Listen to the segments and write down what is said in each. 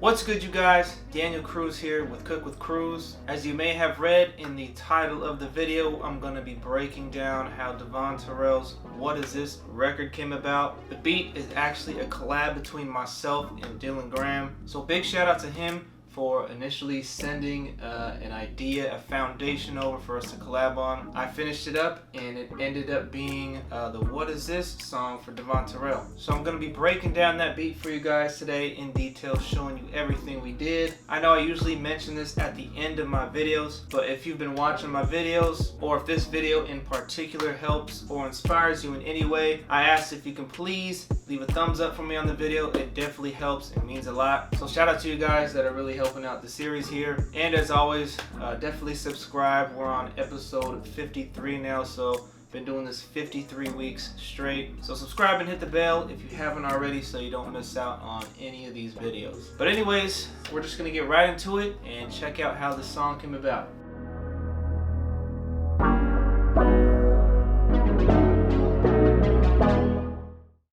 What's good, you guys? Daniel Cruz here with Cook with Cruz. As you may have read in the title of the video, I'm going to be breaking down how Devvon Terrell's What Is This record came about. The beat is actually a collab between myself and Dylan Graham. So big shout out to him for initially sending an idea, a foundation over for us to collab on. I finished it up and it ended up being the What Is This song for Devvon Terrell. So I'm going to be breaking down that beat for you guys today in detail, showing you everything we did. I know I usually mention this at the end of my videos, but if you've been watching my videos, or if this video in particular helps or inspires you in any way, I ask if you can please leave a thumbs up for me on the video. It definitely helps. It means a lot. So shout out to you guys that are really helping out the series here. And as always, definitely subscribe. We're on episode 53 now, so been doing this 53 weeks straight. So subscribe and hit the bell if you haven't already so you don't miss out on any of these videos. But anyways, we're just gonna get right into it and check out how the song came about.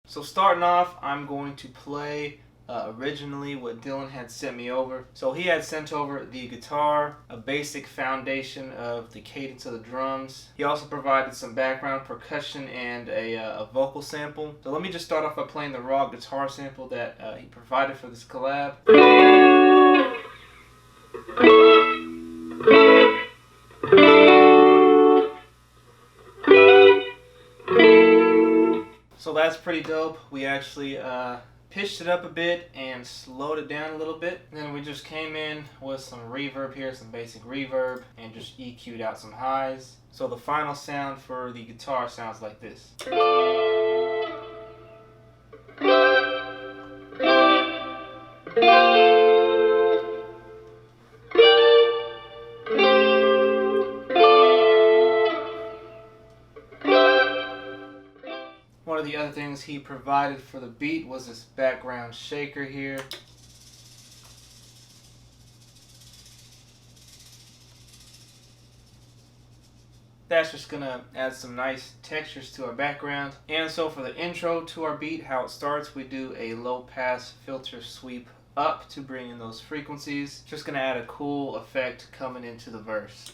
So starting off, I'm going to play originally what Dylan had sent me over. So he had sent over the guitar, a basic foundation of the cadence of the drums. He also provided some background percussion and a vocal sample. So let me just start off by playing the raw guitar sample that he provided for this collab. So that's pretty dope. We actually pitched it up a bit and slowed it down a little bit. And then we just came in with some reverb here, some basic reverb, and just EQ'd out some highs. So the final sound for the guitar sounds like this. One of the other things he provided for the beat was this background shaker here. That's just gonna add some nice textures to our background. And so for the intro to our beat, how it starts, we do a low pass filter sweep up to bring in those frequencies. Just gonna add a cool effect coming into the verse.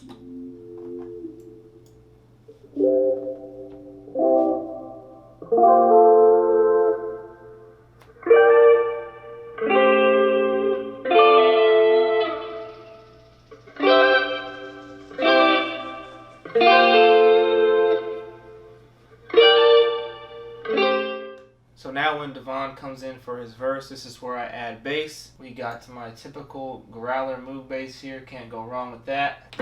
So now when Devvon comes in for his verse, this is where I add bass. We got to my typical growler move bass here, can't go wrong with that.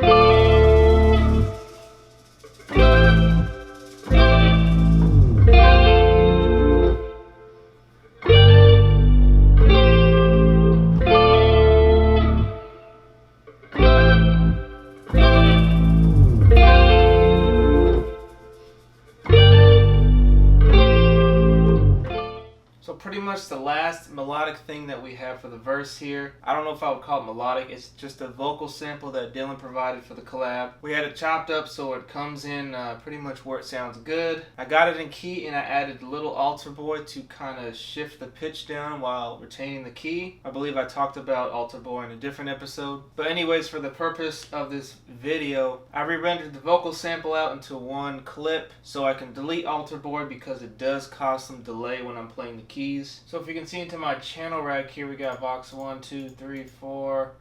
Pretty much the last melodic thing that we have for the verse here. I don't know if I would call it melodic. It's just a vocal sample that Dylan provided for the collab. We had it chopped up so it comes in pretty much where it sounds good. I got it in key and I added a little altar boy to kind of shift the pitch down while retaining the key. I believe I talked about altar boy in a different episode. But anyways, for the purpose of this video, I re-rendered the vocal sample out into one clip so I can delete altar boy because it does cause some delay when I'm playing the keys. So if you can see into my channel rack here, we got Vox 1, 2, 3, 4,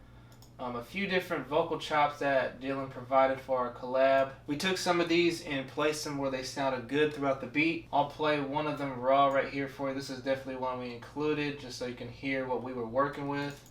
a few different vocal chops that Dylan provided for our collab. We took some of these and placed them where they sounded good throughout the beat. I'll play one of them raw right here for you. This is definitely one we included just so you can hear what we were working with.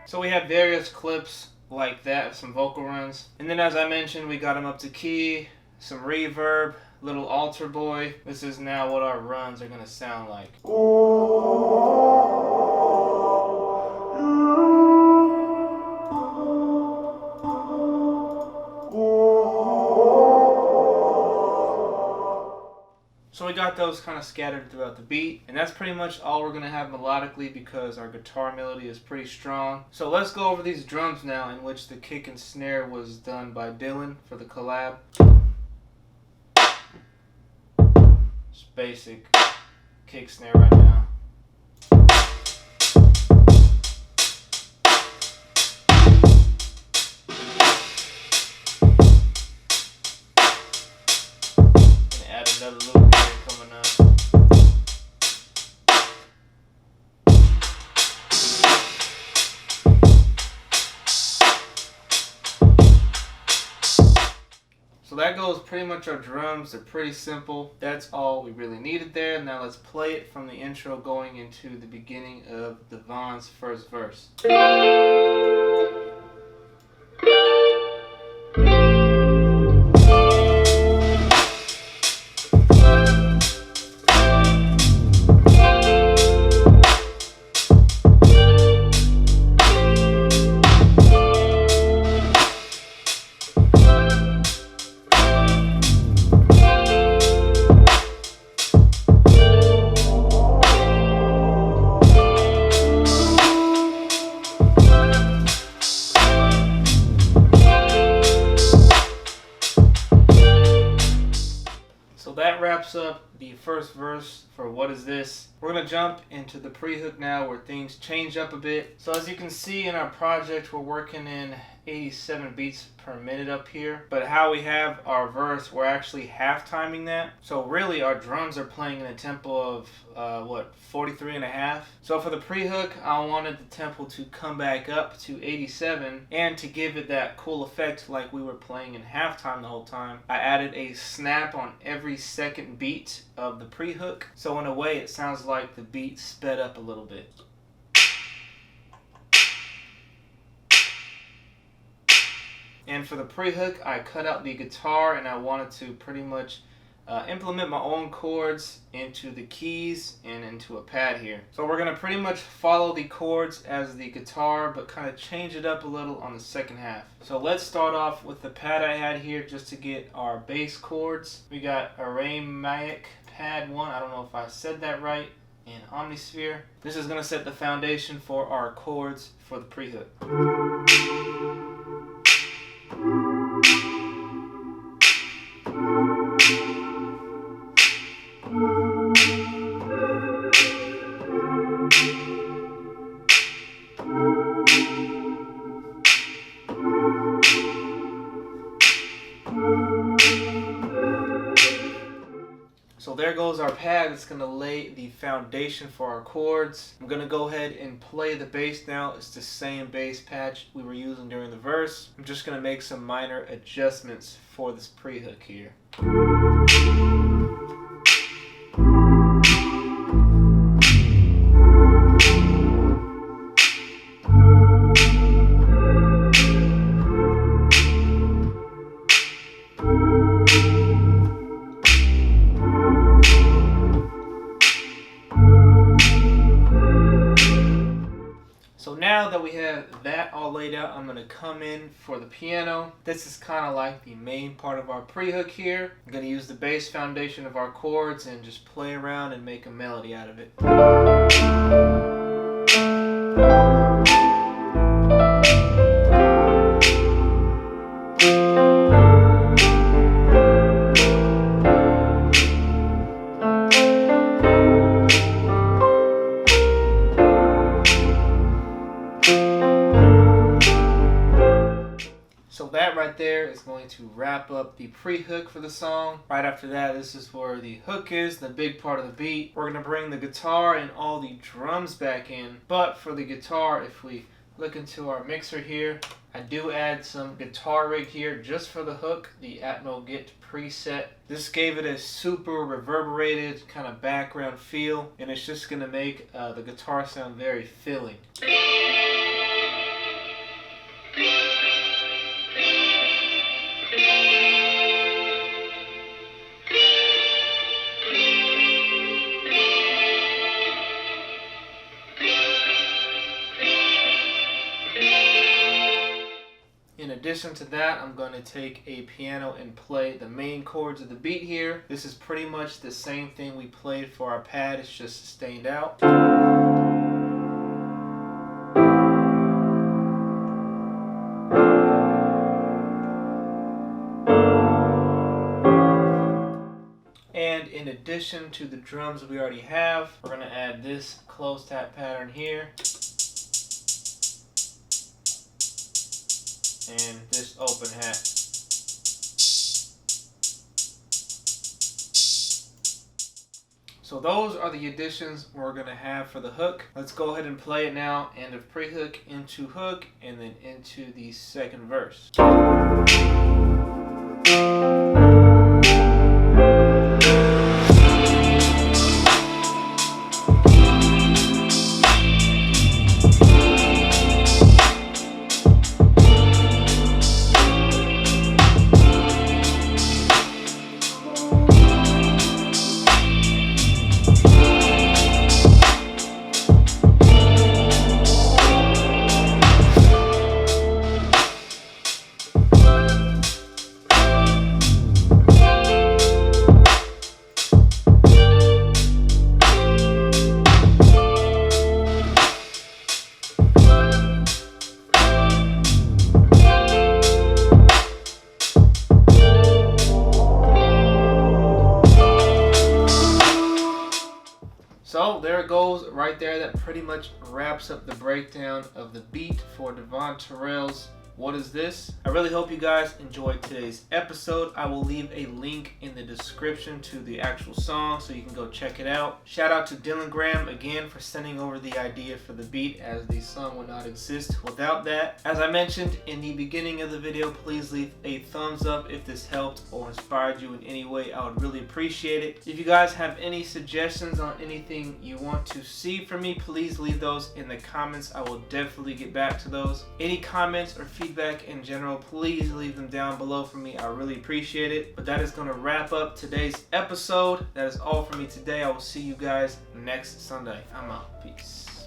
So we had various clips like that, some vocal runs. And then as I mentioned, we got them up to key, some reverb, little altar boy. This is now what our runs are gonna sound like. So we got those kind of scattered throughout the beat, and that's pretty much all we're gonna have melodically because our guitar melody is pretty strong. So let's go over these drums now, in which the kick and snare was done by Dylan for the collab. Just basic kick snare right now. Another loop here coming up. So that goes pretty much our drums. They're pretty simple. That's all we really needed there. Now let's play it from the intro going into the beginning of Devvon's first verse. That wraps up the first verse for What Is This? We're going to jump into the pre-hook now where things change up a bit. So as you can see in our project, we're working in 87 beats per minute up here. But how we have our verse, we're actually half timing that. So really our drums are playing in a tempo of 43 and a half. So for the pre-hook, I wanted the tempo to come back up to 87, and to give it that cool effect like we were playing in halftime the whole time, I added a snap on every second beat of the pre-hook. So in a way it sounds like the beat sped up a little bit. And for the pre-hook, I cut out the guitar and I wanted to pretty much implement my own chords into the keys and into a pad here. So we're going to pretty much follow the chords as the guitar, but kind of change it up a little on the second half. So let's start off with the pad I had here just to get our bass chords. We got Aramaic pad 1, I don't know if I said that right, in Omnisphere. This is going to set the foundation for our chords for the pre-hook. So there goes our pad. It's going to lay the foundation for our chords. I'm going to go ahead and play the bass now. It's the same bass patch we were using during the verse. I'm just going to make some minor adjustments for this pre-hook here. So now that we have that all laid out, I'm going to come in for the piano. This is kind of like the main part of our pre-hook here. I'm going to use the bass foundation of our chords and just play around and make a melody out of it. So that right there is going to wrap up the pre-hook for the song. Right after that, this is where the hook is, the big part of the beat. We're going to bring the guitar and all the drums back in. But for the guitar, if we look into our mixer here, I do add some guitar rig here just for the hook, the Atmo Git preset. This gave it a super reverberated kind of background feel, and it's just going to make the guitar sound very filling. In addition to that, I'm going to take a piano and play the main chords of the beat here. This is pretty much the same thing we played for our pad, it's just sustained out. And in addition to the drums we already have, we're going to add this closed tap pattern here. And this open hat. So those are the additions we're going to have for the hook. Let's go ahead and play it now. End of pre-hook, into hook, and then into the second verse. So there it goes right there. That pretty much wraps up the breakdown of the beat for Devvon Terrell's What Is This? I really hope you guys enjoyed today's episode. I will leave a link in the description to the actual song so you can go check it out. Shout out to Dylan Graham again for sending over the idea for the beat, as the song would not exist without that. As I mentioned in the beginning of the video, please leave a thumbs up if this helped or inspired you in any way. I would really appreciate it. If you guys have any suggestions on anything you want to see from me, please leave those in the comments. I will definitely get back to those. Any comments or feedback in general, please leave them down below for me. I really appreciate it. But that is going to wrap up today's episode. That is all for me today. I will see you guys next Sunday. I'm out. Peace.